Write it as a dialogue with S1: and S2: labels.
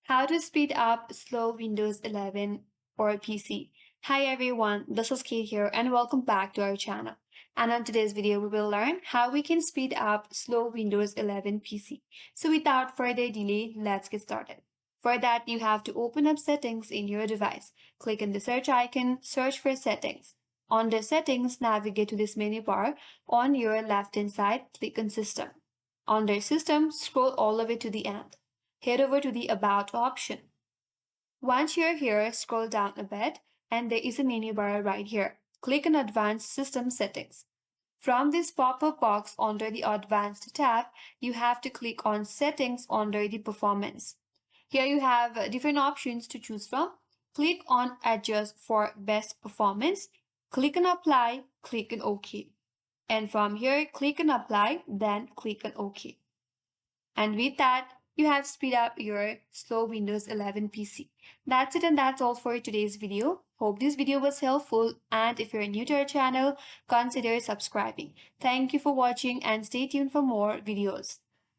S1: How to speed up slow Windows 11 or PC. Hi everyone, this is Kate here and welcome back to our channel. And on today's video, we will learn how we can speed up slow Windows 11 PC. So without further delay, let's get started. For that, you have to open up settings in your device. Click on the search icon, search for settings. Under settings, navigate to this menu bar. On your left hand side, click on system. Under system, scroll all the way to the end. Head over to the About option. Once you're here, scroll down a bit and there is a menu bar right here. Click on Advanced System Settings. From this pop-up box under the Advanced tab, you have to click on Settings under the Performance. Here you have different options to choose from. Click on Adjust for Best Performance. Click on Apply, click on OK. And from here, click on Apply, then click on OK. And with that, you have speed up your slow Windows 11 PC. That's it and that's all for today's video. Hope this video was helpful, and if you're new to our channel, consider subscribing. Thank you for watching and stay tuned for more videos.